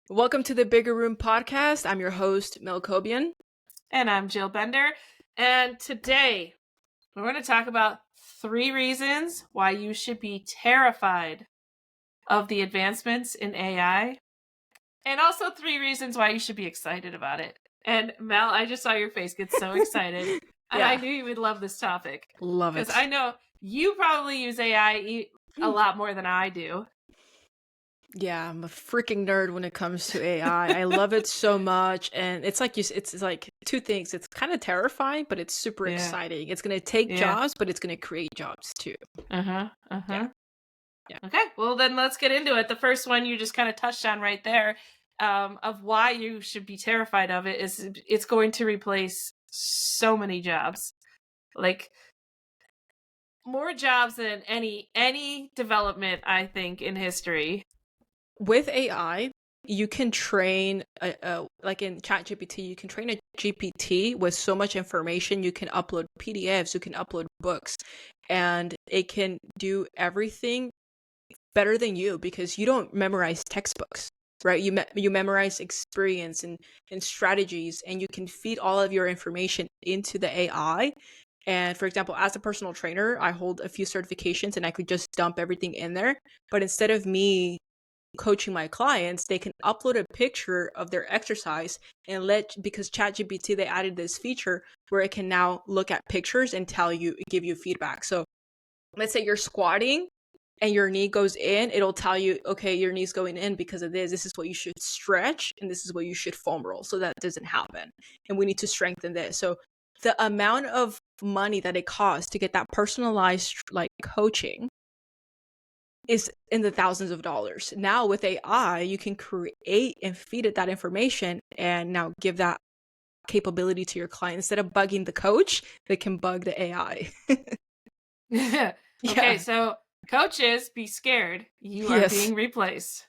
Welcome to the Bigger Room podcast. I'm your host, Mel Cobian. And I'm Jill Bender. And today we're going to talk about 3 reasons why you should be terrified of the advancements in AI, and also 3 reasons why you should be excited about it. And Mel, I just saw your face get so excited. And I knew you would love this topic. Love it. Because I know you probably use AI a lot more than I do. Yeah, I'm a freaking nerd when it comes to AI. I love it so much, and it's like it's like two things. It's kind of terrifying, but it's super exciting. It's gonna take jobs, but it's gonna create jobs too. Yeah. Okay, well then let's get into it. The first one you just kind of touched on right there, of why you should be terrified of it, is it's going to replace so many jobs, like more jobs than any development, I think, in history. With AI, you can train, like in ChatGPT, you can train a GPT with so much information. You can upload PDFs, you can upload books, and it can do everything better than you because you don't memorize textbooks, right? You memorize experience and strategies, and you can feed all of your information into the AI. And for example, as a personal trainer, I hold a few certifications and I could just dump everything in there. But instead of me coaching my clients, they can upload a picture of their exercise and because ChatGPT, they added this feature where it can now look at pictures and give you feedback. So let's say you're squatting and your knee goes in, it'll tell you, okay, your knee's going in because of this. This is what you should stretch and this is what you should foam roll so that doesn't happen. And we need to strengthen this. So the amount of money that it costs to get that personalized like coaching is in the thousands of dollars. Now with AI, you can create and feed it that information and now give that capability to your client. Instead of bugging the coach, they can bug the AI. Okay, so coaches, be scared. You are being replaced.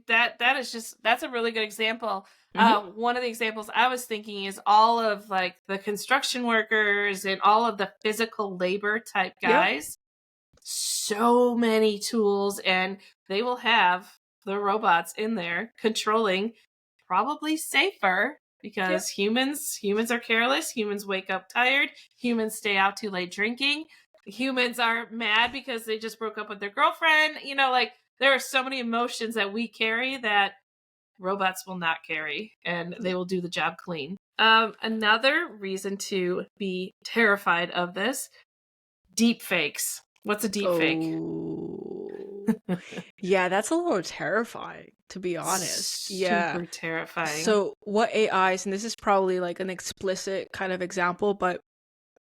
That's a really good example. One of the examples I was thinking is all of like the construction workers and all of the physical labor type guys. So many tools, and they will have the robots in there controlling, probably safer because humans are careless. Humans wake up tired. Humans stay out too late drinking. Humans are mad because they just broke up with their girlfriend. Like there are so many emotions that we carry that robots will not carry, and they will do the job clean. Another reason to be terrified of this: deepfakes. What's a deepfake? Yeah, that's a little terrifying, to be honest. Super terrifying. So what AIs, and this is probably like an explicit kind of example, but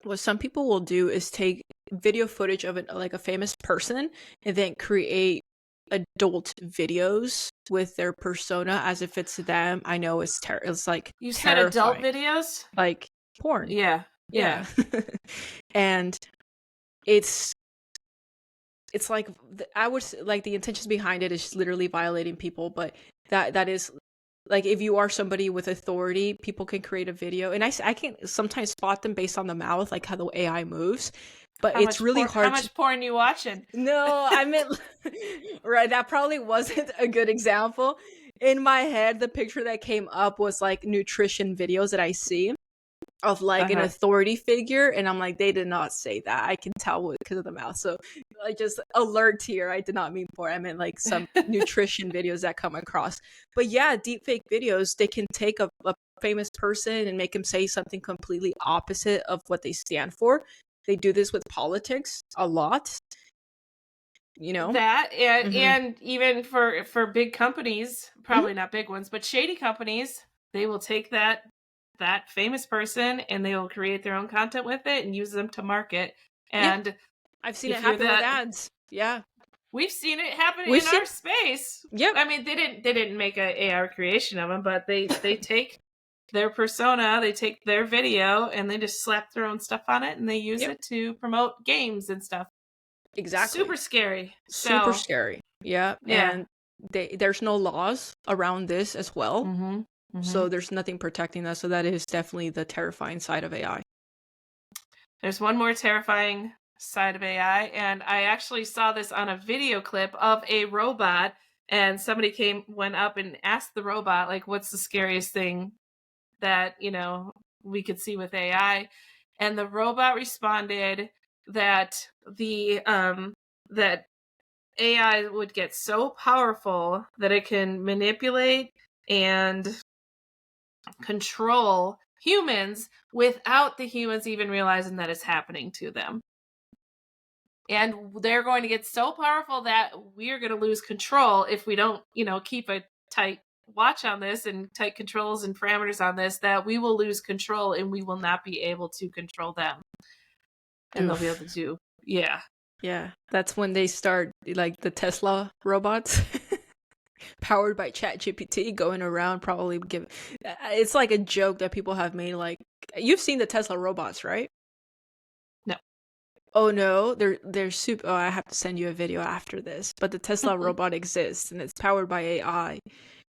what some people will do is take video footage of like a famous person and then create adult videos with their persona as if it's them. I know it's like you said adult videos, like porn. Yeah. And it's like I would like the intentions behind it is literally violating people, but that is like if you are somebody with authority, people can create a video, and I can sometimes spot them based on the mouth, like how the AI moves. But it's really hard. How much porn you watching? No, I meant right. That probably wasn't a good example. In my head, the picture that came up was like nutrition videos that I see of like an authority figure, and I'm like, they did not say that. I can tell because of the mouth. So like just alert here, I did not mean porn. I meant like some nutrition videos that come across. But yeah, deepfake videos, they can take a famous person and make them say something completely opposite of what they stand for. They do this with politics a lot. That and even for big companies, probably not big ones, but shady companies, they will take that famous person and they will create their own content with it and use them to market. And I've seen it happen with ads. We've seen it happen in our space. I mean, they didn't make an AR creation of them, but they take their persona, they take their video, and they just slap their own stuff on it, and they use it to promote games and stuff. Exactly. Super scary. Super scary. Yeah. And there's no laws around this as well. So there's nothing protecting that. So that is definitely the terrifying side of AI. There's one more terrifying side of AI, and I actually saw this on a video clip of a robot, and somebody went up and asked the robot, like, what's the scariest thing that, we could see with AI? And the robot responded that that AI would get so powerful that it can manipulate and control humans without the humans even realizing that it's happening to them. And they're going to get so powerful that we're going to lose control if we don't, keep a tight watch on this and tight controls and parameters on this, that we will lose control and we will not be able to control them. And they'll be able to do, yeah. Yeah, that's when they start, like, the Tesla robots powered by ChatGPT going around probably it's like a joke that people have made. Like, you've seen the Tesla robots, right? No. Oh no, they're super. Oh, I have to send you a video after this. But the Tesla robot exists, and it's powered by AI,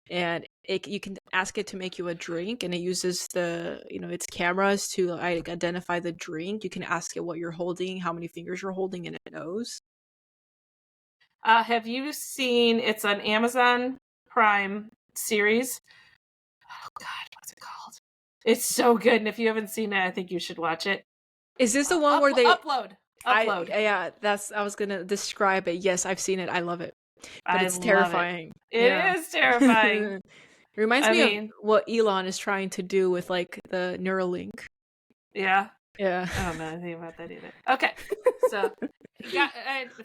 and you can ask it to make you a drink, and it uses its cameras to like identify the drink. You can ask it what you're holding, how many fingers you're holding, and it knows. Have you seen? It's an Amazon Prime series. Oh God, what's it called? It's so good, and if you haven't seen it, I think you should watch it. Is this the one where they upload? Yeah, I was gonna describe it. Yes, I've seen it. I love it, but it's terrifying. It is terrifying. It reminds me of what Elon is trying to do with like the Neuralink. Yeah. Yeah. I don't know anything about that either. Okay, so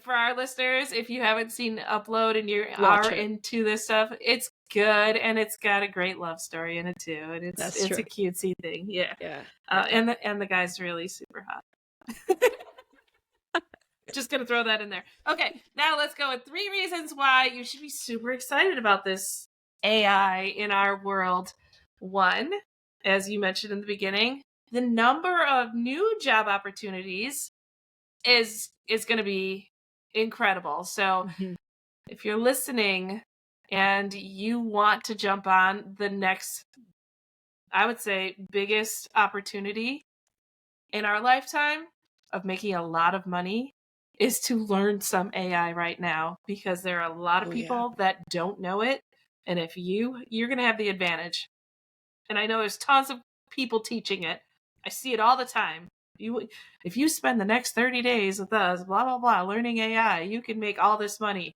for our listeners, if you haven't seen Upload and you are into this stuff, it's good, and it's got a great love story in it too, and it's a cutesy thing. Yeah. And the guy's really super hot. Just gonna throw that in there. Okay, now let's go with 3 reasons why you should be super excited about this AI in our world. 1, as you mentioned in the beginning, the number of new job opportunities is going to be incredible. So if you're listening and you want to jump on the next, I would say, biggest opportunity in our lifetime of making a lot of money, is to learn some AI right now, because there are a lot of people that don't know it. And if you're going to have the advantage. And I know there's tons of people teaching it. I see it all the time. If you spend the next 30 days with us, blah, blah, blah, learning AI, you can make all this money.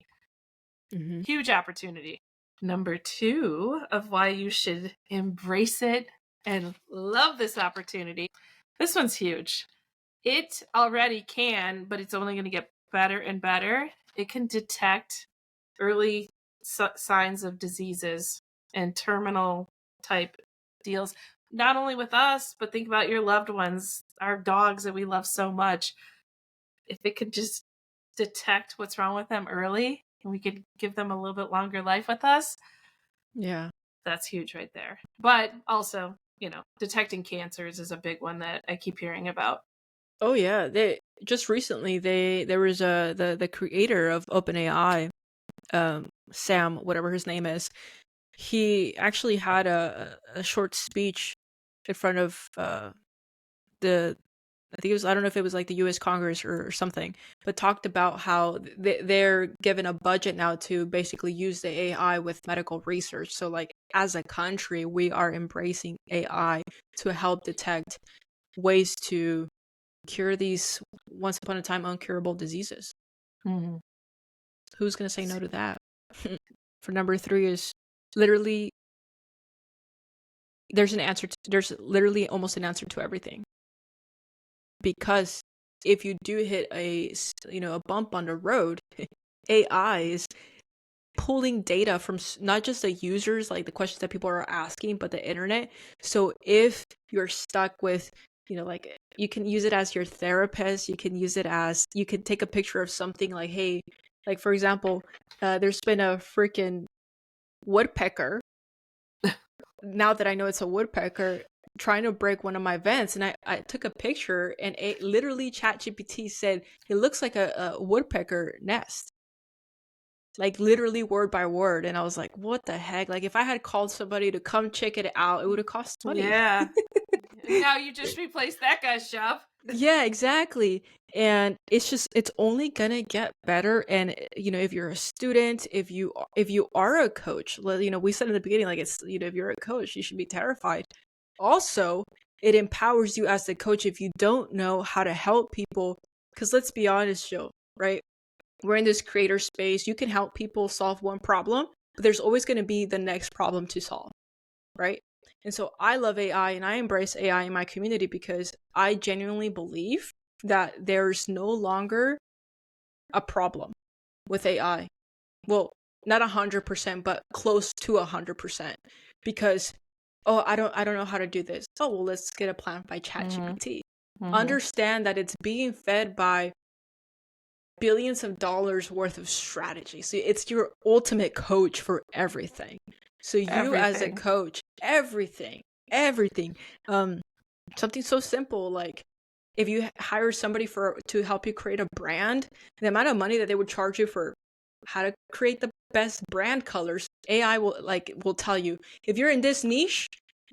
Huge opportunity. Number 2 of why you should embrace it and love this opportunity. This one's huge. It already can, but it's only going to get better and better. It can detect early signs of diseases and terminal type deals, not only with us, but think about your loved ones, our dogs that we love so much. If it could just detect what's wrong with them early, and we could give them a little bit longer life with us, that's huge right there. But also, detecting cancers is a big one that I keep hearing about. Oh yeah, they just recently there was the creator of OpenAI, Sam, whatever his name is. He actually had a short speech in front of I think it was, I don't know if it was like the U.S. Congress or something, but talked about how they're given a budget now to basically use the AI with medical research. So like as a country, we are embracing AI to help detect ways to cure these once upon a time uncurable diseases. Who's going to say no to that? For number 3 is literally, there's literally almost an answer to everything. Because if you do hit a bump on the road, AI is pulling data from not just the users, like the questions that people are asking, but the internet. So if you're stuck with, like, you can use it as your therapist, you can take a picture of something like, hey, like for example, there's been a freaking woodpecker. Now that I know it's a woodpecker, trying to break one of my vents, and I took a picture, and it literally ChatGPT said it looks like a woodpecker nest, like literally word by word. And I was like, what the heck? Like if I had called somebody to come check it out, it would have cost money. Yeah. Now you just replaced that guy's job. Yeah, exactly. And it's only gonna get better. And if you're a student, if you are a coach, we said in the beginning, like, it's, if you're a coach, you should be terrified. Also, it empowers you as the coach if you don't know how to help people. Because let's be honest, Joe, right? We're in this creator space. You can help people solve one problem, but there's always going to be the next problem to solve, right? And so I love AI and I embrace AI in my community because I genuinely believe that there's no longer a problem with AI. Well, not 100%, but close to 100%. Because, oh, I don't know how to do this. Oh, well, let's get a plan by ChatGPT. Understand that it's being fed by billions of dollars worth of strategy. So it's your ultimate coach for everything. So you as a coach, everything. Something so simple, like if you hire somebody to help you create a brand, the amount of money that they would charge you for how to create the best brand colors, AI will tell you, if you're in this niche,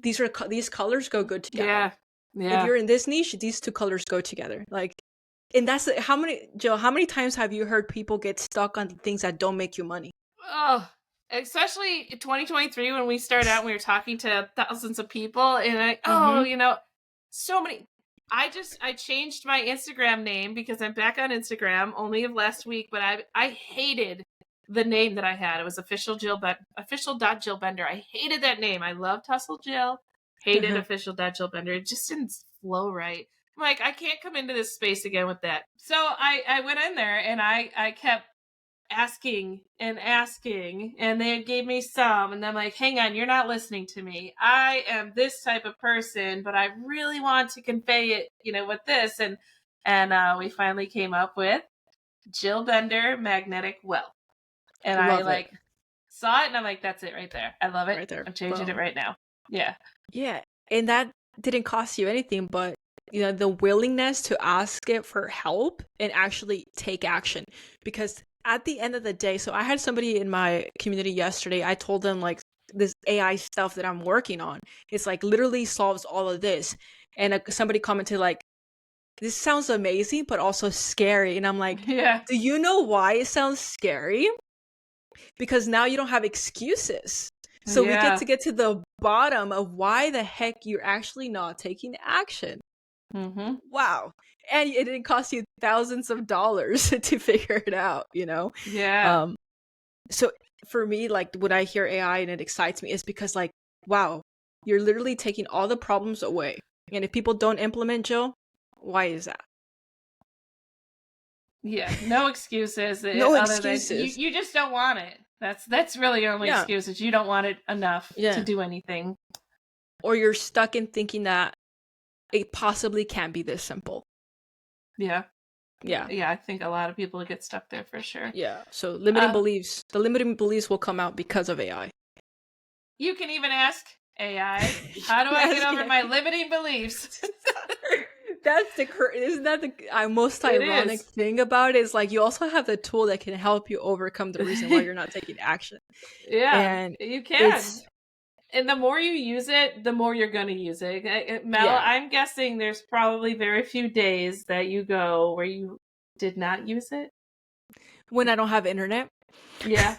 these colors go good together. Yeah. If you're in this niche, these two colors go together. Like, and that's how many times have you heard people get stuck on things that don't make you money? Oh, especially in 2023 when we started out and we were talking to thousands of people and so many. I changed my Instagram name because I'm back on Instagram only of last week, but I hated the name that I had. It was official.jillbender. I hated that name. I loved Hustle Jill. Hated official.jillbender. It just didn't flow right. I'm like, I can't come into this space again with that. So I went in there and I kept asking and they gave me some, and I'm like, hang on, you're not listening to me. I am this type of person, but I really want to convey it, with this. And we finally came up with Jill Bender Magnetic Wealth. And I saw it and I'm like, that's it right there. I love it. Right there. I'm changing it right now. Yeah. Yeah. And that didn't cost you anything, but the willingness to ask it for help and actually take action. Because at the end of the day, so I had somebody in my community yesterday, I told them, like, this AI stuff that I'm working on, it's like literally solves all of this. And somebody commented, like, this sounds amazing, but also scary. And I'm like, yeah. Do you know why it sounds scary? Because now you don't have excuses. So we get to the bottom of why the heck you're actually not taking action. Wow. And it didn't cost you thousands of dollars to figure it out, Yeah. So for me, like, when I hear AI and it excites me, is because, like, wow, you're literally taking all the problems away. And if people don't implement, Jill, why is that? Yeah, no excuses. No excuses. You just don't want it. That's really your only excuse, is you don't want it enough to do anything. Or you're stuck in thinking that it possibly can't be this simple. Yeah. I think a lot of people get stuck there for sure. Yeah. So limiting beliefs. The limiting beliefs will come out because of AI. You can even ask AI, how do I get over my limiting beliefs? Isn't that the most ironic thing about it? Is like, you also have the tool that can help you overcome the reason why you're not taking action. Yeah, and you can. And the more you use it, the more you're going to use it. Mel, I'm guessing there's probably very few days that you go where you did not use it. When I don't have internet. Yeah.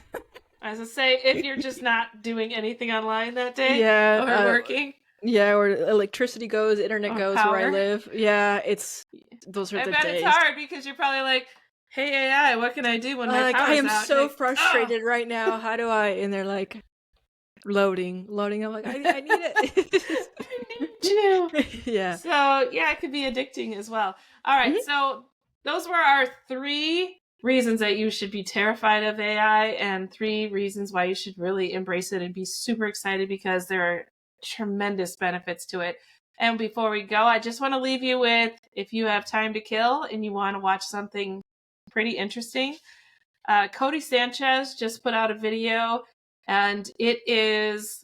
As I say, if you're just not doing anything online that day, or working. Yeah, or electricity goes, internet goes power. Where I live. Yeah, those are the days. I bet it's hard because you're probably like, hey AI, what can I do when my power's out? I am so frustrated right now. How do I? And they're like, loading. I'm like, I need it. I need you. Yeah. So yeah, it could be addicting as well. All right, so those were our 3 reasons that you should be terrified of AI, and 3 reasons why you should really embrace it and be super excited, because there are tremendous benefits to it. And before we go, I just want to leave you with, if you have time to kill and you want to watch something pretty interesting, Cody Sanchez just put out a video, and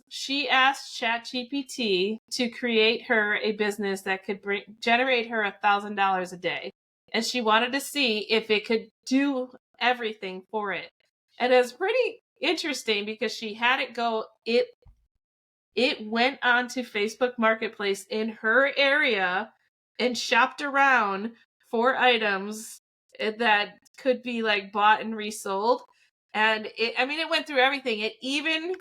she asked ChatGPT to create her a business that could generate her $1,000 a day. And she wanted to see if it could do everything for it. And it was pretty interesting because she had it go, it went onto Facebook Marketplace in her area and shopped around 4 items that could be like bought and resold. And it went through everything. It even,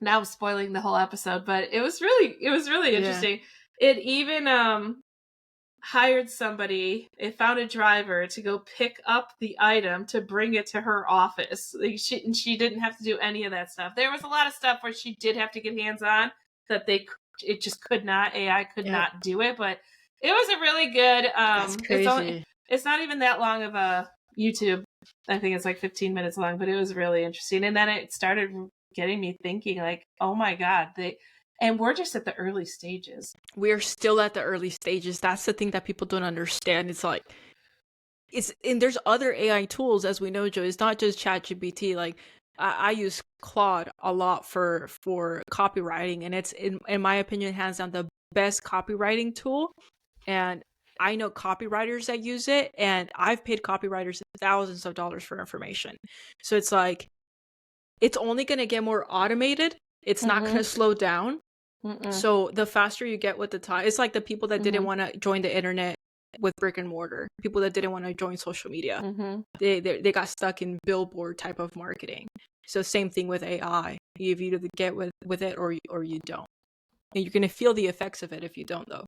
now I'm spoiling the whole episode, but it was really interesting. It even hired somebody, it found a driver to go pick up the item to bring it to her office. Like she didn't have to do any of that stuff. There was a lot of stuff where she did have to get hands on that it just could not, AI could not do it, but it was a really good That's crazy. it's not even that long of a YouTube. I think it's like 15 minutes long, but it was really interesting. And then it started getting me thinking, like, oh my God, and we're just at the early stages. We're still at the early stages. That's the thing that people don't understand. It's like, and there's other AI tools, as we know, Joe. It's not just ChatGPT. Like, I use Claude a lot for copywriting, and it's in my opinion, hands down, the best copywriting tool. And I know copywriters that use it, and I've paid copywriters thousands of dollars for information. So it's like, it's only going to get more automated. It's not going to slow down. So the faster you get with the time, it's like the people that didn't want to join the internet with brick and mortar, people that didn't want to join social media, they got stuck in billboard type of marketing. So same thing with AI. You either get with it or you don't, and you're going to feel the effects of it if you don't, though.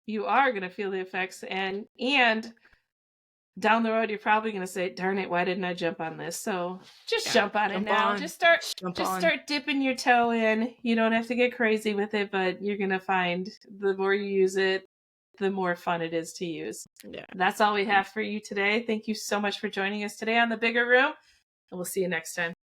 You are going to feel the effects, and down the road you're probably going to say, darn it, why didn't I jump on this? So just jump on it now. Just start dipping your toe in. You don't have to get crazy with it, but you're going to find the more you use it, the more fun it is to use. That's all we have for you today. Thank you so much for joining us today on The Bigger Room, and we'll see you next time.